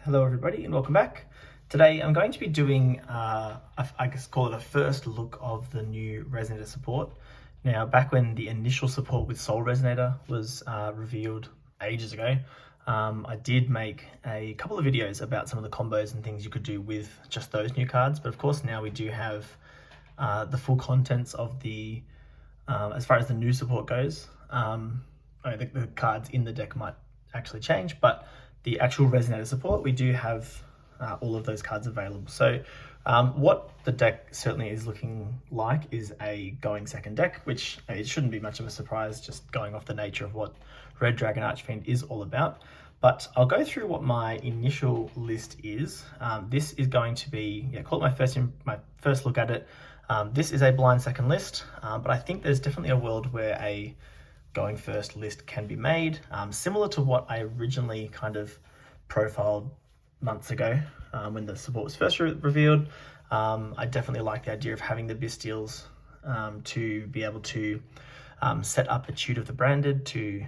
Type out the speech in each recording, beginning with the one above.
Hello everybody and welcome back. Today I'm going to be doing, I guess call it a first look of the new Resonator support. Now back when the initial support with Soul Resonator was revealed ages ago, I did make a couple of videos about some of the combos and things you could do with just those new cards. But of course now we do have the full contents of the, as far as the new support goes. The cards in the deck might actually change, but the actual Resonator support, we do have all of those cards available. So what the deck certainly is looking like is a going second deck, which it shouldn't be much of a surprise just going off the nature of what Red Dragon Archfiend is all about. But I'll go through what my initial list is. This is going to be, call it my first look at it. This is a blind second list, but I think there's definitely a world where a going first list can be made, similar to what I originally kind of profiled months ago when the support was first revealed. I definitely like the idea of having the Bystials to be able to set up a Tude of the Branded to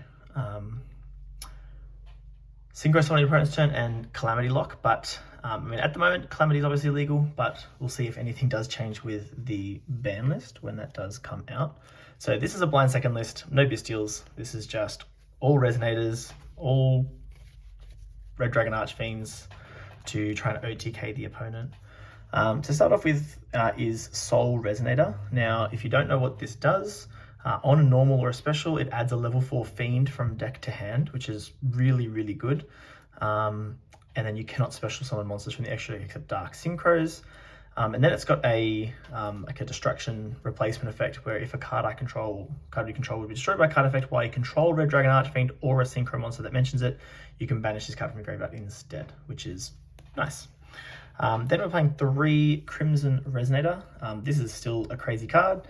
synchro summon your opponent's turn and Calamity Lock, but at the moment Calamity is obviously illegal, but we'll see if anything does change with the ban list when that does come out. So this is a blind second list, no Bystials. This is just all Resonators, all Red Dragon Archfiends to try and OTK the opponent. To start off with is Soul Resonator. Now, if you don't know what this does, on a normal or a special, it adds a level 4 Fiend from deck to hand, which is really, really good. And then you cannot special summon monsters from the extra deck except Dark Synchros. And then it's got a destruction replacement effect where if a card you control would be destroyed by a card effect while you control Red Dragon Archfiend or a synchro monster that mentions it, you can banish this card from your graveyard instead, which is nice. Then we're playing 3 Crimson Resonator. This is still a crazy card.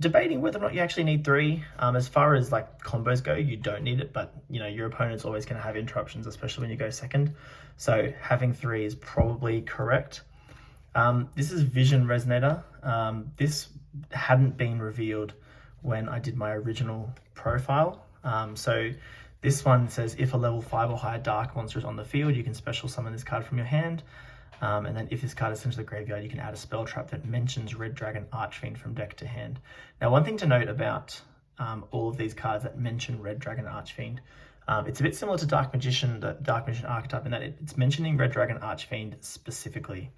Debating whether or not you actually need 3. As far as like combos go, you don't need it, but your opponent's always going to have interruptions, especially when you go second. So having 3 is probably correct. This is Vision Resonator. This hadn't been revealed when I did my original profile. So this one says if a level 5 or higher dark monster is on the field, you can special summon this card from your hand. And then if this card is sent to the graveyard, you can add a spell trap that mentions Red Dragon Archfiend from deck to hand. Now, one thing to note about all of these cards that mention Red Dragon Archfiend, it's a bit similar to Dark Magician, the Dark Magician archetype, in that it's mentioning Red Dragon Archfiend specifically.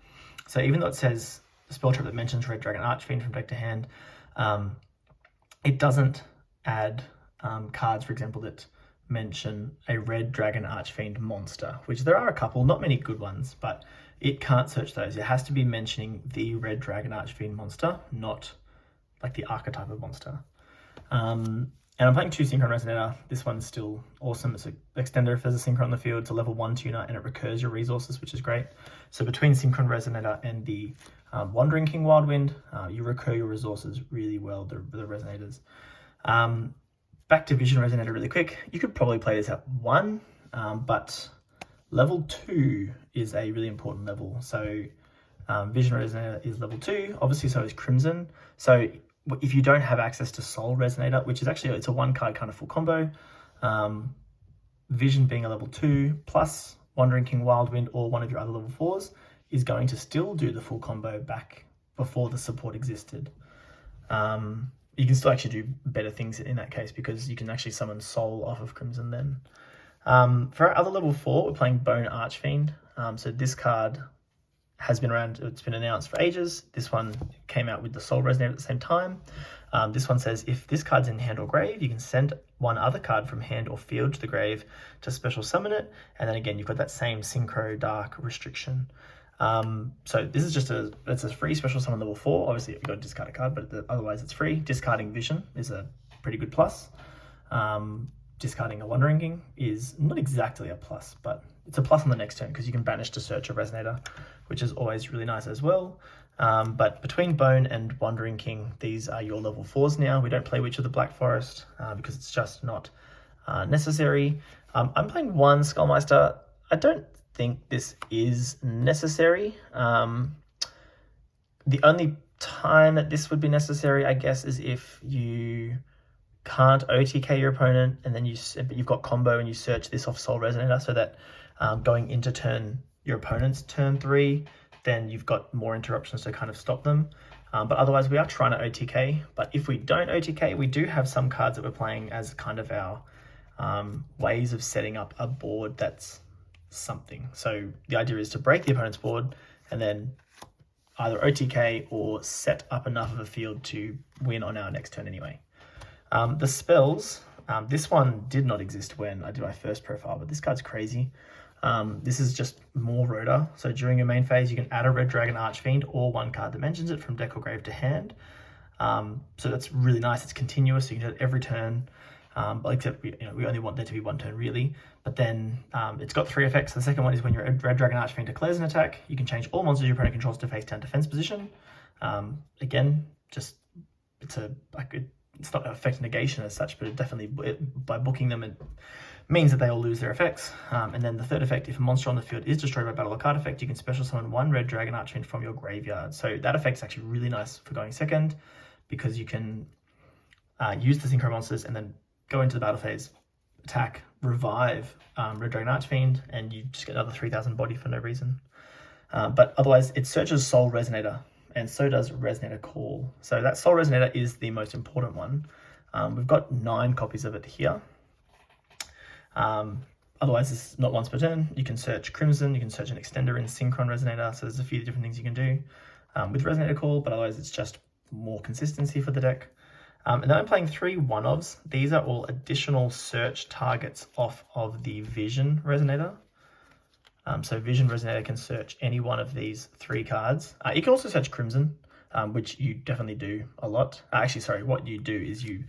So even though it says spell trap that mentions Red Dragon Archfiend from deck to hand, it doesn't add cards, for example, that mention a Red Dragon Archfiend monster, which there are a couple, not many good ones, but it can't search those. It has to be mentioning the Red Dragon Archfiend monster, not like the archetype of monster. And I'm playing 2 Synchron Resonator. This one's still awesome. It's an extender if there's a Synchron on the field. It's a level 1 tuner and it recurs your resources, which is great. So between Synchron Resonator and the Wandering King Wildwind, you recur your resources really well, the Resonators. Back to Vision Resonator really quick. You could probably play this at 1, but level 2 is a really important level. So Vision Resonator is level 2. Obviously, so is Crimson. So if you don't have access to Soul Resonator, which is actually, it's a 1-card kind of full combo, Vision being a level 2 plus Wandering King Wildwind or one of your other level 4s is going to still do the full combo back before the support existed. You can still actually do better things in that case because you can actually summon Soul off of Crimson then. For our other level 4, we're playing Bone Archfiend. So this card has been around, it's been announced for ages. This one came out with the Soul Resonator at the same time. This one says if this card's in hand or grave, you can send one other card from hand or field to the grave to special summon it. And then again, you've got that same Synchro Dark restriction. So this is just it's a free special summon level 4. Obviously you've got to discard a card, but otherwise it's free. Discarding Vision is a pretty good plus. Discarding a Wandering King is not exactly a plus, but it's a plus on the next turn because you can banish to search a Resonator, which is always really nice as well. But between Bone and Wandering King, these are your level 4s now. We don't play Witch of the Black Forest because it's just not necessary. I'm playing 1 Skullmeister. I don't think this is necessary. The only time that this would be necessary, I guess, is if you can't OTK your opponent, and then you've got combo and you search this off Soul Resonator, so that going into your opponent's turn 3, then you've got more interruptions to kind of stop them. But otherwise, we are trying to OTK. But if we don't OTK, we do have some cards that we're playing as kind of our ways of setting up a board that's something. So the idea is to break the opponent's board and then either OTK or set up enough of a field to win on our next turn anyway. The spells, this one did not exist when I did my first profile, but this card's crazy. This is just more Rhoda. So during your main phase, you can add a Red Dragon Archfiend or one card that mentions it from deck or grave to hand. So that's really nice. It's continuous, so you can do it every turn. Except we only want there to be one turn really. But then it's got 3 effects. The second one is when your Red Dragon Archfiend declares an attack, you can change all monsters your opponent controls to face down defense position. Again, just it's not an effect negation as such, but it definitely, by booking them, it means that they all lose their effects. And then the third effect, if a monster on the field is destroyed by battle or card effect, you can special summon 1 Red Dragon Archfiend from your graveyard. So that effect is actually really nice for going second, because you can use the synchro monsters and then go into the battle phase, attack, revive Red Dragon Archfiend, and you just get another 3000 body for no reason. But otherwise, it searches Soul Resonator, and so does Resonator Call. So that Soul Resonator is the most important one. We've got 9 copies of it here. Otherwise, it's not once per turn. You can search Crimson, you can search an extender in Synchron Resonator, so there's a few different things you can do with Resonator Call, but otherwise it's just more consistency for the deck. And then I'm playing 3 one-ofs. These are all additional search targets off of the Vision Resonator. So Vision Resonator can search any one of these 3 cards. You can also search Crimson, which you definitely do a lot. Actually, sorry, what you do is you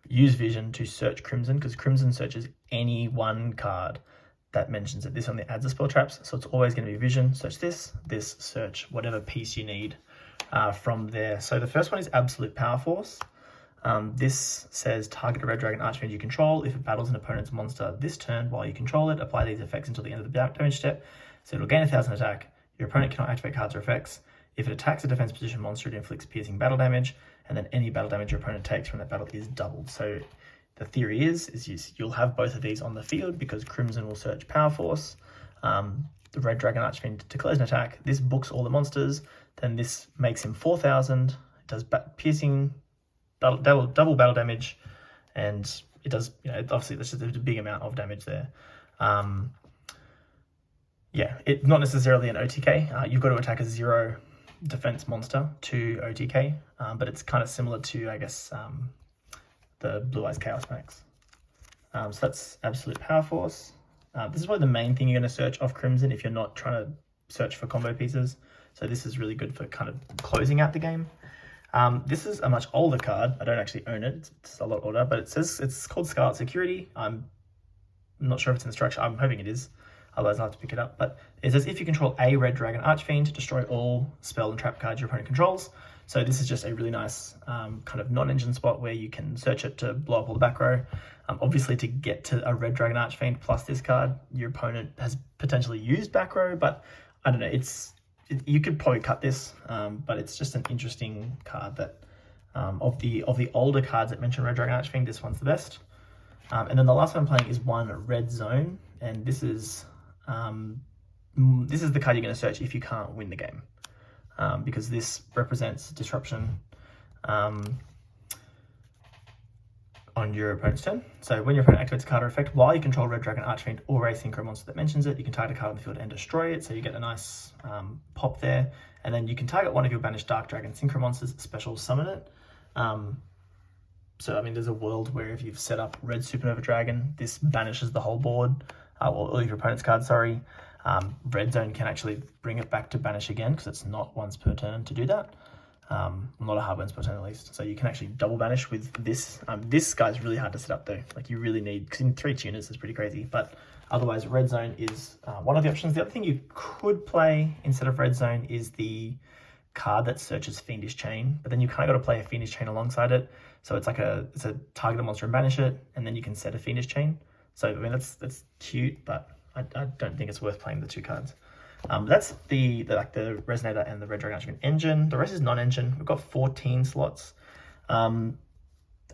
use Vision to search Crimson, because Crimson searches any one card that mentions it. This only adds the spell traps, so it's always going to be Vision, search this, search whatever piece you need from there. So the first one is Absolute Power Force. This says target a Red Dragon Archfiend you control. If it battles an opponent's monster this turn while you control it, apply these effects until the end of the damage step. So it'll gain 1000 attack. Your opponent cannot activate cards or effects. If it attacks a defense position monster, it inflicts piercing battle damage, and then any battle damage your opponent takes from that battle is doubled. So the theory is you'll have both of these on the field, because Crimson will search Power Force. The Red Dragon Archfiend declares an attack. This books all the monsters. Then this makes him 4000. It does piercing, double battle damage, and it does, obviously there's just a big amount of damage there. Yeah, it's not necessarily an OTK. You've got to attack a 0 defense monster to OTK, but it's kind of similar to, I guess, the Blue Eyes Chaos Max. So that's Absolute Power Force. This is probably the main thing you're going to search off Crimson if you're not trying to search for combo pieces. So this is really good for kind of closing out the game. This is a much older card. I don't actually own it. It's a lot older, but it says it's called Scarlet Security. I'm not sure if it's in the structure. I'm hoping it is. Otherwise, I'll have to pick it up. But it says if you control a Red Dragon Archfiend, destroy all spell and trap cards your opponent controls. So this is just a really nice kind of non-engine spot where you can search it to blow up all the back row. Obviously, to get to a Red Dragon Archfiend plus this card, your opponent has potentially used back row, but I don't know. You could probably cut this, but it's just an interesting card that of the older cards that mention Red Dragon Archfiend, this one's the best. And then the last one I'm playing is one Red Zone, and this is the card you're going to search if you can't win the game, because this represents disruption on your opponent's turn. So when your opponent activates a card or effect while you control Red Dragon Archfiend or a synchro monster that mentions it, you can target a card on the field and destroy it. So you get a nice pop there. And then you can target one of your banished Dark Dragon synchro monsters, special summon it. So, I mean, there's a world where if you've set up Red Supernova Dragon, this banishes the whole board, or all of your opponent's cards, sorry. Red Zone can actually bring it back to banish again, because it's not once per turn to do that. Not a hard once per turn at least. So you can actually double banish with this. This guy's really hard to set up though. Like you really need, because in 3 tuners is pretty crazy. But otherwise, Red Zone is one of the options. The other thing you could play instead of Red Zone is the card that searches Fiendish Chain, but then you kind of got to play a Fiendish Chain alongside it. So it's like it's a target a monster and banish it, and then you can set a Fiendish Chain. So I mean that's cute, but I don't think it's worth playing the 2 cards. That's the Resonator and the Red Dragon Archfiend engine. The rest is non-engine. We've got 14 slots.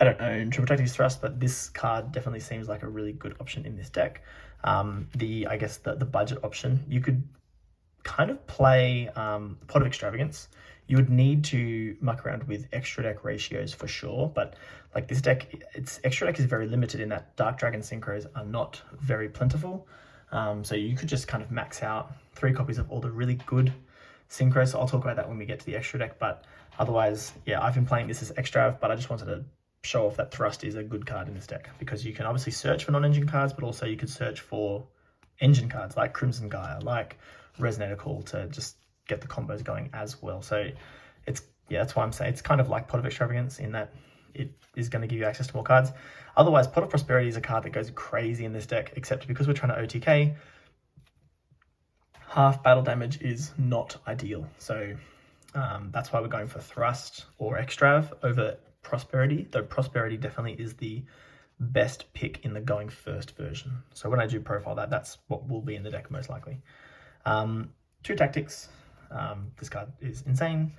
I don't own Triple Tactics Thrust, but this card definitely seems like a really good option in this deck. I guess the budget option, you could kind of play Pot of Extravagance. You would need to muck around with extra deck ratios for sure, but like this deck, its extra deck is very limited in that Dark Dragon synchros are not very plentiful. So you could just kind of max out 3 copies of all the really good synchros. So I'll talk about that when we get to the extra deck, but otherwise, yeah, I've been playing this as extra, but I just wanted to show off that Thrust is a good card in this deck, because you can obviously search for non-engine cards, but also you could search for engine cards like Crimson Gaia, like Resonator Call, to just get the combos going as well. So that's why I'm saying it's kind of like Pot of Extravagance in that it is going to give you access to more cards. Otherwise, Pot of Prosperity is a card that goes crazy in this deck, except because we're trying to OTK, half battle damage is not ideal. So that's why we're going for Thrust or Extrav over Prosperity, though Prosperity definitely is the best pick in the going first version. So when I do profile that's what will be in the deck most likely. 2 Tactics, this card is insane.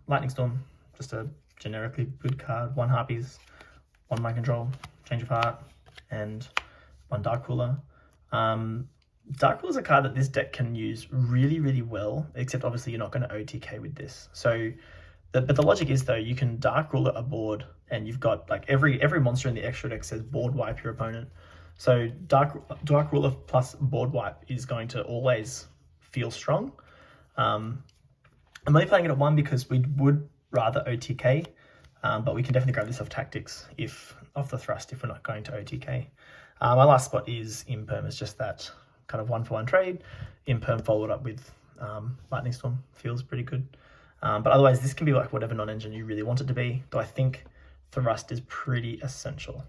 Lightning Storm, just a generically good card. 1 Harpies, 1 Mind Control, Change of Heart, and 1 Dark Ruler. Dark Ruler is a card that this deck can use really, really well, except obviously you're not going to OTK with this. So, but the logic is though, you can Dark Ruler a board, and you've got like every monster in the extra deck says board wipe your opponent. So Dark Ruler plus board wipe is going to always feel strong. I'm only playing it at 1 because we would rather OTK, but we can definitely grab this off Tactics off the Thrust if we're not going to OTK. My last spot is Imperm. It's just that kind of 1-for-1 trade. Imperm followed up with Lightning Storm feels pretty good. But otherwise, this can be like whatever non-engine you really want it to be, though I think Thrust is pretty essential.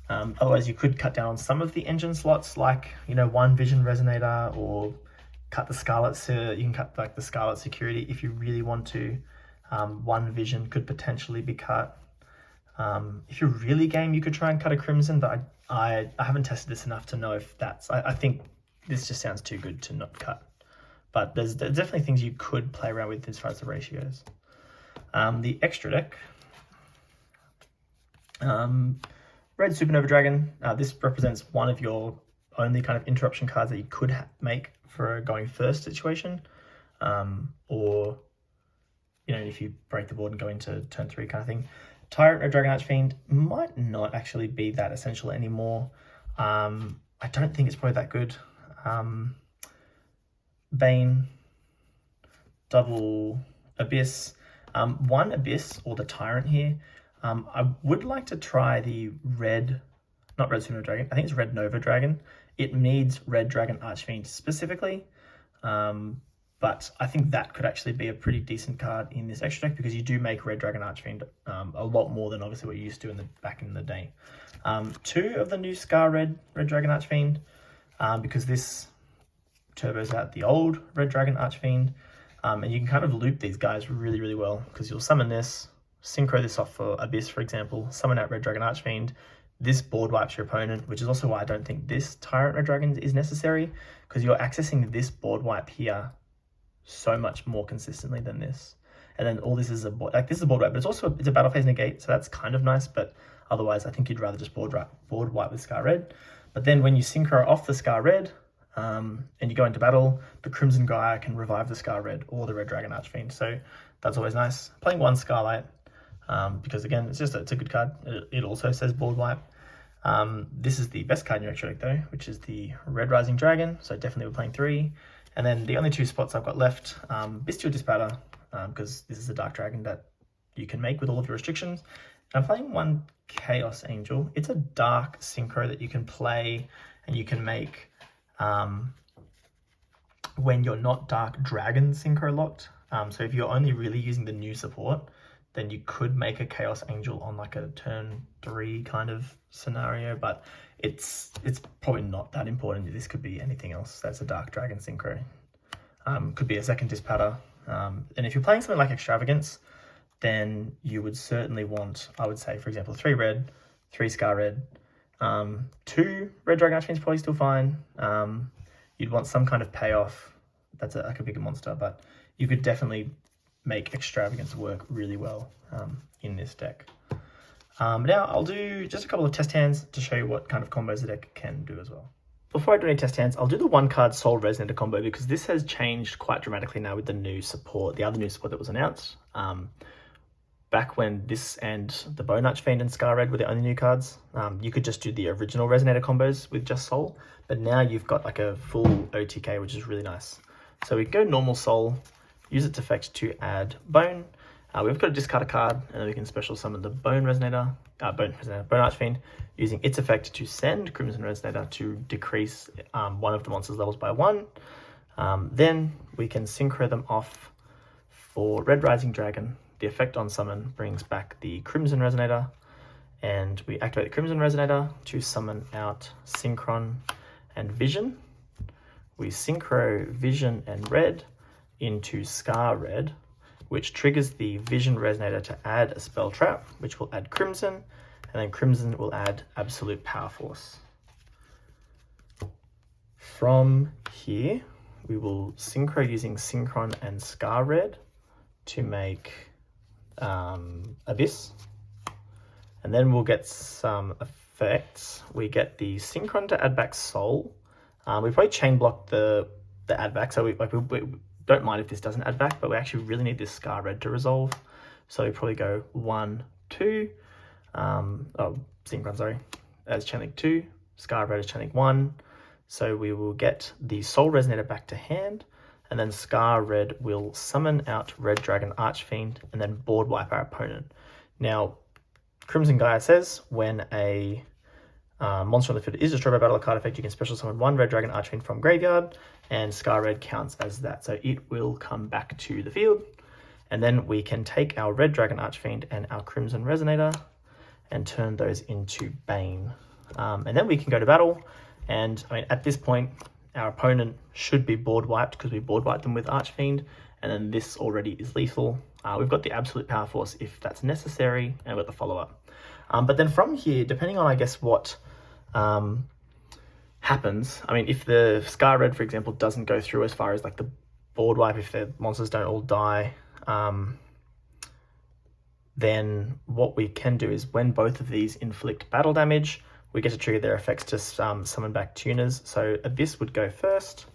Otherwise, you could cut down on some of the engine slots, like 1 Vision Resonator, or cut the Scarlet. You can cut like the Scarlet Security if you really want to. 1 Vision could potentially be cut. If you're really game, you could try and cut a Crimson, but I haven't tested this enough to know if that's. I think this just sounds too good to not cut. But there's definitely things you could play around with as far as the ratios. The extra deck. Red Supernova Dragon. This represents one of your only kind of interruption cards that you could make for a going first situation. Or, if you break the board and go into turn 3 kind of thing. Tyrant Red Dragon Archfiend might not actually be that essential anymore. I don't think it's probably that good. Bane, double Abyss. 1 Abyss or the Tyrant here. I would like to try the not Red Supernova Dragon, I think it's Red Nova Dragon. It needs Red Dragon Archfiend specifically, but I think that could actually be a pretty decent card in this extra deck, because you do make Red Dragon Archfiend a lot more than obviously what you used to back in the day. 2 of the new Scar Red Dragon Archfiend, because this turbos out the old Red Dragon Archfiend, and you can kind of loop these guys really, really well, because you'll summon this, synchro this off for Abyss, for example, summon out Red Dragon Archfiend. This board wipes your opponent, which is also why I don't think this Tyrant Red Dragon is necessary, because you're accessing this board wipe here so much more consistently than this. And then all this is a board, this is a board wipe, but it's a battle phase negate, so that's kind of nice, but otherwise I think you'd rather just board wipe with Scar Red. But then when you synchro off the Scar Red, and you go into battle, the Crimson Gaia can revive the Scar Red or the Red Dragon Archfiend, so that's always nice. Playing 1 Scarlight, because again, it's a good card. It also says board wipe. This is the best card in your extra deck though, which is the Red Rising Dragon, so definitely we're playing 3. And then the only 2 spots I've got left, Bestial Dispatter, because this is a Dark Dragon that you can make with all of your restrictions. And I'm playing 1 Chaos Angel. It's a dark synchro that you can play and you can make when you're not Dark Dragon synchro locked. So if you're only really using the new support, then you could make a Chaos Angel on like a turn 3 kind of scenario, but it's probably not that important. This could be anything else that's a Dark Dragon synchro. Could be a second Dispatter. And if you're playing something like Extravagance, then you would certainly want, I would say, for example, 3 red, 3 Scar Red, 2 Red Dragon Archfiend is probably still fine. You'd want some kind of payoff. That's like a bigger monster, but you could definitely make Extravagance work really well in this deck. Now I'll do just a couple of test hands to show you what kind of combos the deck can do as well. Before I do any test hands, I'll do the 1-card Soul Resonator combo because this has changed quite dramatically now with the new support, the other new support that was announced. Back when this and the Bone Archfiend and Scar Red were the only new cards, you could just do the original Resonator combos with just Soul, but now you've got like a full OTK, which is really nice. So we go normal Soul, use its effect to add Bone. We've got to discard a card, and then we can special summon the Bone Archfiend, using its effect to send Crimson Resonator to decrease one of the monster's levels by 1. Then we can synchro them off for Red Dragon. The effect on summon brings back the Crimson Resonator, and we activate the Crimson Resonator to summon out Synchron and Vision. We synchro Vision and Red into Scar Red, which triggers the Vision Resonator to add a spell trap, which will add Crimson, and then Crimson will add Absolute Power Force. From here, we will synchro using Synchron and Scar Red to make Abyss, and then we'll get some effects. We get the Synchron to add back Soul. We probably chain block the add back, so we don't mind if this doesn't add back, but we actually really need this Scar Red to resolve. So we probably go 1, 2, Synchron, sorry, as chain link 2, Scar Red as chain link 1. So we will get the Soul Resonator back to hand, and then Scar Red will summon out Red Dragon Archfiend and then board wipe our opponent. Now, Crimson Gaia says when a monster on the field is destroyed by battle or card effect, you can special summon 1 Red Dragon Archfiend from graveyard, and Scar Red counts as that. So it will come back to the field, and then we can take our Red Dragon Archfiend and our Crimson Resonator and turn those into Bane. And then we can go to battle, and I mean, at this point, our opponent should be board wiped because we board wiped them with Archfiend, and then this already is lethal. We've got the Absolute Power Force if that's necessary, and we've got the follow-up. But then from here, depending on, I guess, what happens, I mean, if the Scar Red, for example, doesn't go through as far as like the board wipe, if the monsters don't all die, then what we can do is when both of these inflict battle damage, we get to trigger their effects to summon back tuners. So Abyss would go first.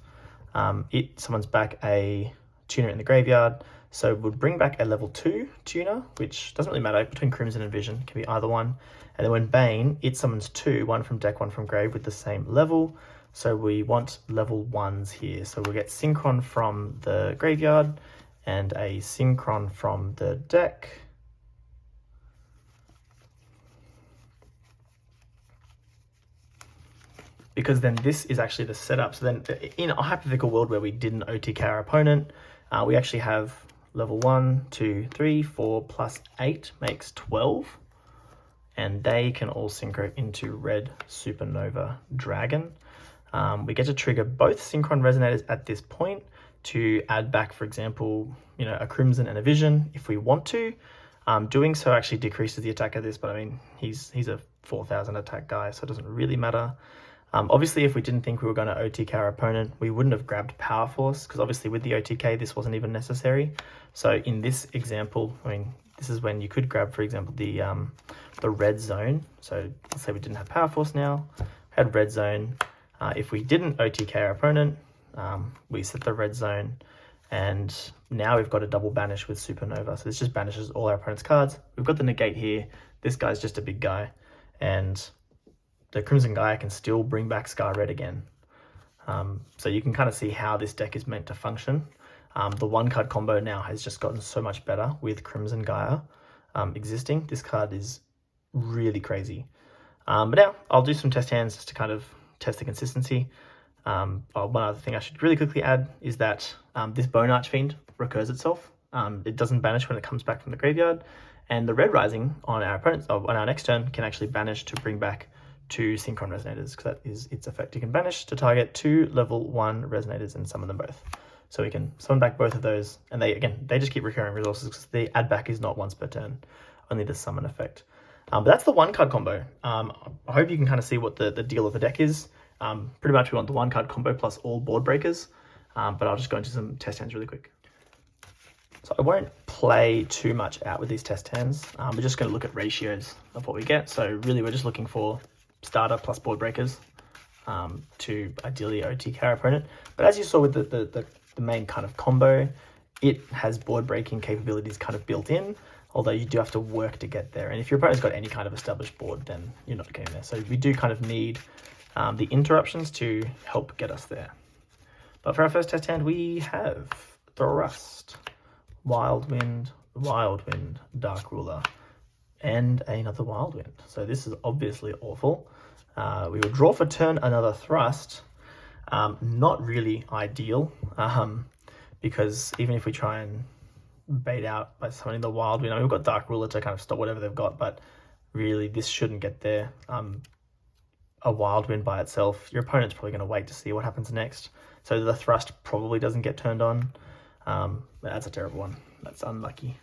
It summons back a tuner in the graveyard. So it would bring back a level 2 tuner, which doesn't really matter between Crimson and Vision, it can be either one. And then when Bane, it summons 2, 1 from deck, 1 from grave with the same level. So we want level 1s here. So we'll get Synchron from the graveyard and a Synchron from the deck. Because then this is actually the setup. So then in a hypothetical world where we didn't OTK our opponent, we actually have level 1, 2, 3, 4 plus 8 makes 12. And they can all synchro into Red Supernova Dragon. We get to trigger both Synchron Resonators at this point to add back, for example, a Crimson and a Vision if we want to. Doing so actually decreases the attack of this, but I mean, he's a 4,000 attack guy, so it doesn't really matter. Obviously, if we didn't think we were going to OTK our opponent, we wouldn't have grabbed Power Force, because obviously with the OTK, this wasn't even necessary. So in this example, I mean, this is when you could grab, for example, the red zone. So let's say we didn't have Power Force now, had red zone. If we didn't OTK our opponent, we set the red zone, and now we've got a double banish with Supernova. So this just banishes all our opponent's cards. We've got the negate here. This guy's just a big guy, and the Crimson Gaia can still bring back Scar Red again. So you can kind of see how this deck is meant to function. The 1-card combo now has just gotten so much better with Crimson Gaia existing. This card is really crazy. But now I'll do some test hands just to kind of test the consistency. One other thing I should really quickly add is that this Bone Archfiend recurs itself. It doesn't banish when it comes back from the graveyard. And the Red Rising on our next turn can actually banish to bring back 2 Synchron Resonators, because that is its effect. You can banish to target 2 level 1 Resonators and summon them both. So we can summon back both of those, and they just keep recurring resources because the add back is not once per turn, only the summon effect. But that's the 1-card combo. I hope you can kind of see what the deal of the deck is. Pretty much we want the 1-card combo plus all board breakers, but I'll just go into some test hands really quick. So I won't play too much out with these test hands. We're just going to look at ratios of what we get. So really we're just looking for starter plus board breakers to ideally OTK our opponent. But as you saw with the main kind of combo, it has board breaking capabilities kind of built in, although you do have to work to get there. And if your opponent's got any kind of established board, then you're not getting there. So we do kind of need the interruptions to help get us there. But for our first test hand, we have Thrust, Wild Wind, Dark Ruler, and another Wild Wind. So this is obviously awful. We will draw for turn another Thrust. Not really ideal, because even if we try and bait out by summoning the Wild Wind, I mean, we've got Dark Ruler to kind of stop whatever they've got, but really this shouldn't get there. A Wild Wind by itself, your opponent's probably going to wait to see what happens next. So the Thrust probably doesn't get turned on. That's a terrible one. That's unlucky.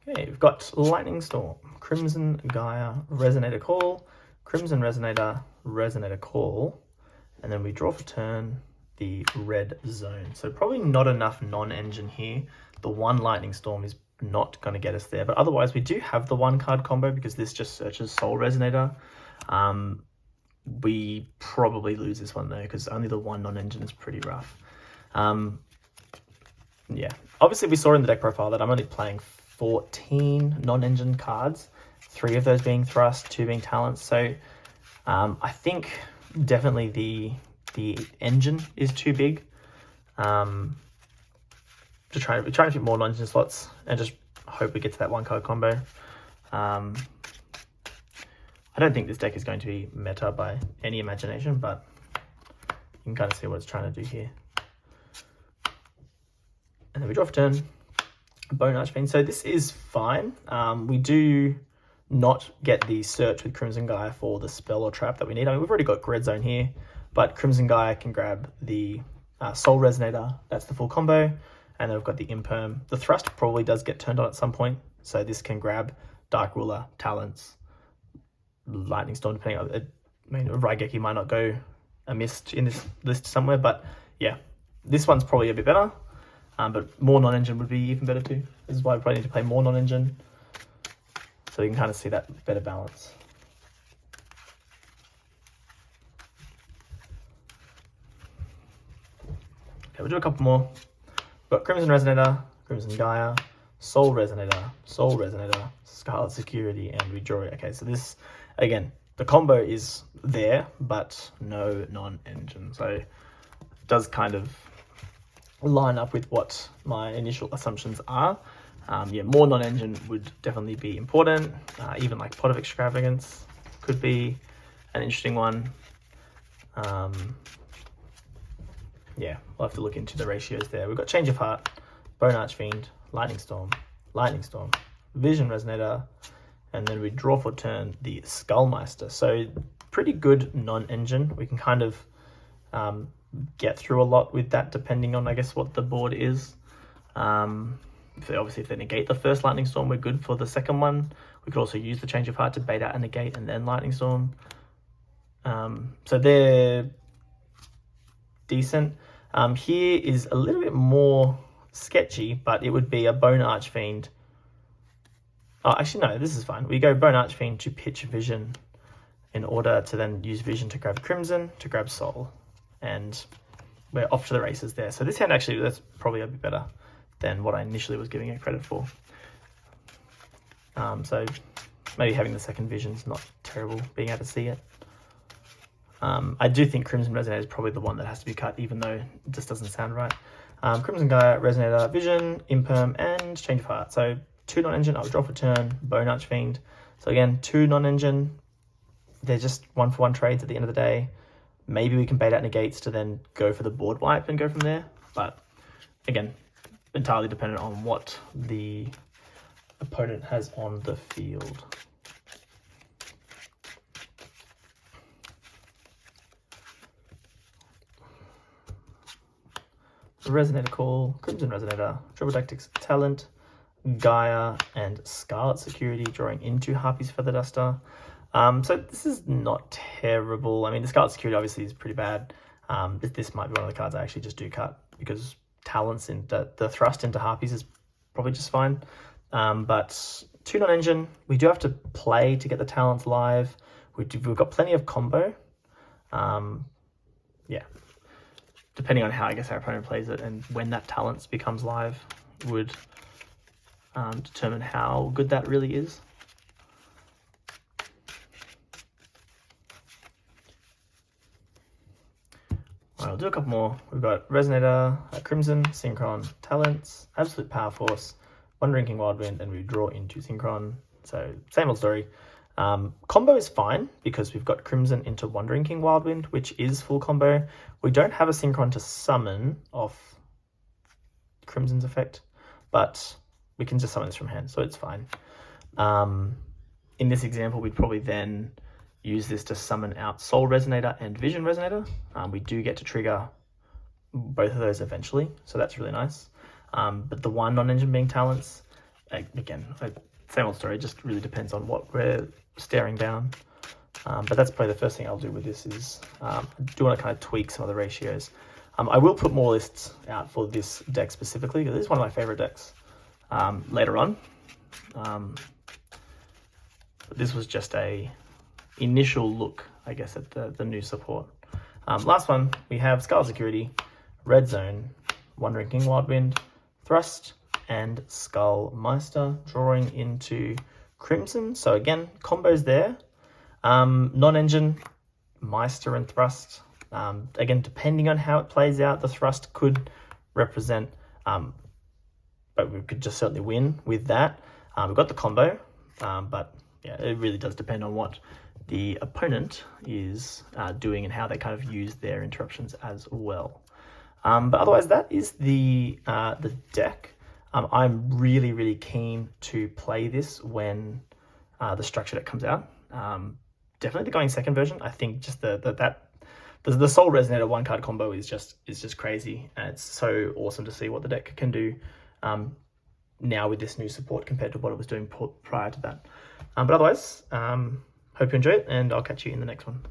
Okay, we've got Lightning Storm, Crimson Gaia, Resonator Call, Crimson Resonator, Resonator Call, and then we draw for turn the Red Zone. So probably not enough non-engine here. The one Lightning Storm is not going to get us there, but otherwise we do have the one card combo because this just searches Soul Resonator. We probably lose this one though because only the one non-engine is pretty rough. Yeah, obviously we saw in the deck profile that I'm only playing 14 non-engine cards, 3 of those being Thrust, 2 being Talents. So I think definitely the engine is too big. To try to fit more non-engine slots and just hope we get to that one card combo. I don't think this deck is going to be meta by any imagination, but you can kind of see what it's trying to do here. And then we draw for turn, Bone Archfiend. So this is fine. We do not get the search with Crimson Gaia for the spell or trap that we need. I mean, we've already got Red Zone here, but Crimson Gaia can grab the Soul Resonator. That's the full combo. And then we've got the Imperm. The Thrust probably does get turned on at some point. So this can grab Dark Ruler, Talents, Lightning Storm, depending on it. I mean, Raigeki might not go amiss in this list somewhere, but yeah, this one's probably a bit better. But more non-engine would be even better too. This is why we probably need to play more non-engine. So you can kind of see that better balance. Okay, we'll do a couple more. We've got Crimson Resonator, Crimson Gaia, Soul Resonator, Scarlet Security, and we draw it. Okay, so this, again, the combo is there, but no non-engine. So it does kind of line up with what my initial assumptions are. Yeah, more non-engine would definitely be important. Even like Pot of Extravagance could be an interesting one. Yeah, we'll have to look into the ratios there. We've got Change of Heart, Bone Archfiend, Lightning Storm, Vision Resonator, and then we draw for turn the Skullmeister. So pretty good non-engine. We can kind of get through a lot with that depending on, I guess, what the board is. Obviously, if they negate the first Lightning Storm, we're good for the second one. We could also use the Change of Heart to bait out a negate and then Lightning Storm. So they're decent. Here is a little bit more sketchy, but it would be a Bone Archfiend. Oh, actually, no, this is fine. We go Bone Archfiend to pitch Vision in order to then use Vision to grab Crimson, to grab Soul. And we're off to the races there. So this hand actually, that's probably a bit better than what I initially was giving it credit for. So maybe having the second Vision is not terrible, being able to see it. I do think Crimson Resonator is probably the one that has to be cut, even though it just doesn't sound right. Crimson Gaia, Resonator, Vision, Imperm, and Change of Heart. So 2 non-engine, I'll draw for turn, Bone Archfiend. So again, 2 non-engine. They're just 1-for-1 trades at the end of the day. Maybe we can bait out negates to then go for the board wipe and go from there. But again, entirely dependent on what the opponent has on the field. Resonator Call, Crimson Resonator, Triple Tactics Talent, Gaia and Scarlet Security, drawing into Harpy's Feather Duster. So this is not terrible. I mean, the Scarlet Security obviously is pretty bad. This might be one of the cards I actually just do cut, because talents into the thrust into Harpies is probably just fine. But 2 non-engine, we do have to play to get the talents live. We've got plenty of combo. Yeah, depending on how I guess our opponent plays it and when that talents becomes live would determine how good that really is. All right, I'll do a couple more. We've got Resonator, Crimson, Synchron, Talents, Absolute Power Force, Wandering King Wildwind, and we draw into Synchron. So same old story. Combo is fine because we've got Crimson into Wandering King Wildwind, which is full combo. We don't have a Synchron to summon off Crimson's effect, but we can just summon this from hand, so it's fine. In this example, we'd probably then use this to summon out Soul Resonator and Vision Resonator. We do get to trigger both of those eventually, so that's really nice. But the one non-engine being talents, again, same old story, just really depends on what we're staring down. But that's probably the first thing I'll do with this is, I do want to kind of tweak some of the ratios. I will put more lists out for this deck specifically, because this is one of my favorite decks later on. But this was just a initial look, I guess, at the new support. Last one, we have Scarlet Security, Red Zone, Wandering King Wildwind, Thrust, and Skull Meister, drawing into Crimson. So again, combos there. Non-engine, Meister and Thrust. Again, depending on how it plays out, the Thrust could represent, but we could just certainly win with that. We've got the combo, but yeah, it really does depend on what the opponent is doing and how they kind of use their interruptions as well. But otherwise, that is the deck. I'm really, really keen to play this when the structure deck comes out. Definitely the going second version. I think just the Soul Resonator 1-card combo is just crazy, and it's so awesome to see what the deck can do now with this new support compared to what it was doing prior to that. But otherwise, hope you enjoy it, and I'll catch you in the next one.